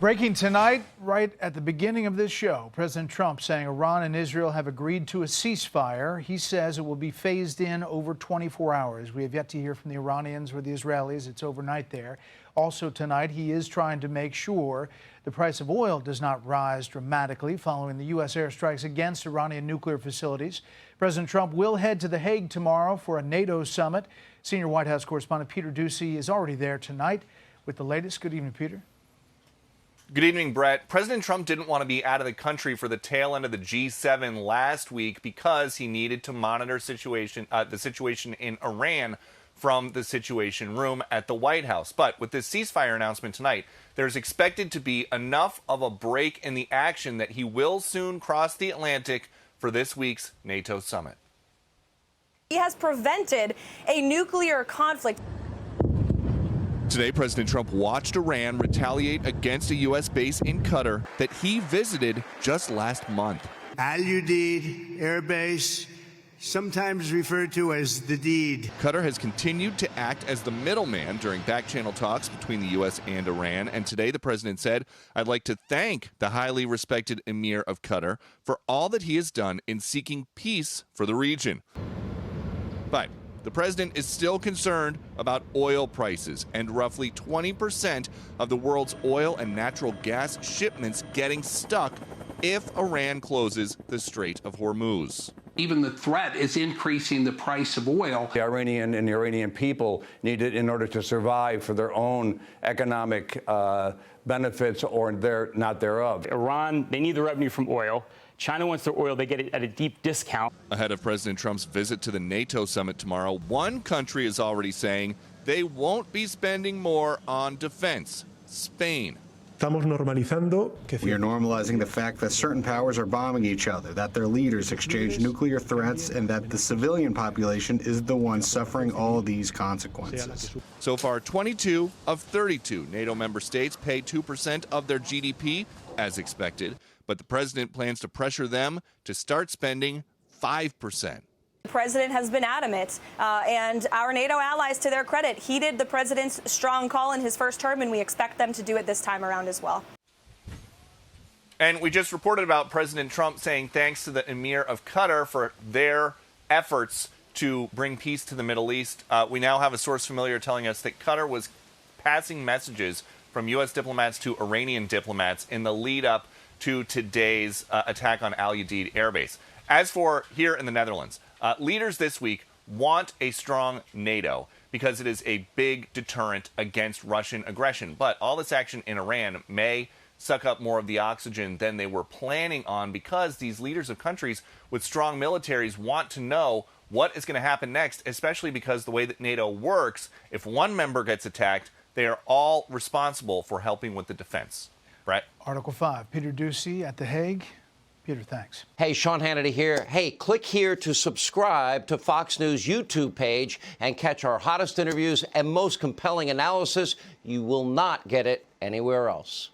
Breaking tonight, right at the beginning of this show, President Trump saying Iran and Israel have agreed to a ceasefire. He says it will be phased in over 24 hours. We have yet to hear from the Iranians or the Israelis. It's overnight there. Also tonight, he is trying to make sure the price of oil does not rise dramatically following the U.S. airstrikes against Iranian nuclear facilities. President Trump will head to The Hague tomorrow for a NATO summit. Senior White House correspondent Peter Doocy is already there tonight with the latest. Good evening, Peter. Good evening, Brett. President Trump didn't want to be out of the country for the tail end of the G7 last week because he needed to monitor the situation in Iran from the Situation Room at the White House. But with this ceasefire announcement tonight, there's expected to be enough of a break in the action that he will soon cross the Atlantic for this week's NATO summit. He has prevented a nuclear conflict. Today, President Trump watched Iran retaliate against a U.S. base in Qatar that he visited just last month. Al Udeid Air Base, sometimes referred to as the Deed. Qatar has continued to act as the middleman during back-channel talks between the U.S. and Iran. And today, the president said, "I'd like to thank the highly respected Emir of Qatar for all that he has done in seeking peace for the region." But the president is still concerned about oil prices and roughly 20% of the world's oil and natural gas shipments getting stuck if Iran closes the Strait of Hormuz. Even the threat is increasing the price of oil. The Iranian people need it in order to survive for their own economic benefits or not thereof. Iran, they need the revenue from oil. China wants their oil, they get it at a deep discount. Ahead of President Trump's visit to the NATO summit tomorrow, one country is already saying they won't be spending more on defense: Spain. We are normalizing the fact that certain powers are bombing each other, that their leaders exchange nuclear threats, and that the civilian population is the one suffering all of these consequences. So far, 22 of 32 NATO member states pay 2% of their GDP, as expected, but the president plans to pressure them to start spending 5%. The president has been adamant, and our NATO allies, to their credit, heeded the president's strong call in his first term, and we expect them to do it this time around as well. And we just reported about President Trump saying thanks to the Emir of Qatar for their efforts to bring peace to the Middle East. We now have a source familiar telling us that Qatar was passing messages from U.S. diplomats to Iranian diplomats in the lead up to today's attack on Al Udeid Air Base. As for here in the Netherlands, leaders this week want a strong NATO because it is a big deterrent against Russian aggression. But all this action in Iran may suck up more of the oxygen than they were planning on because these leaders of countries with strong militaries want to know what is going to happen next, especially because the way that NATO works, if one member gets attacked, they are all responsible for helping with the defense. Brett? Article 5, Peter Doocy at The Hague. Peter, thanks. Hey, Sean Hannity here. Hey, click here to subscribe to Fox News YouTube page and catch our hottest interviews and most compelling analysis. You will not get it anywhere else.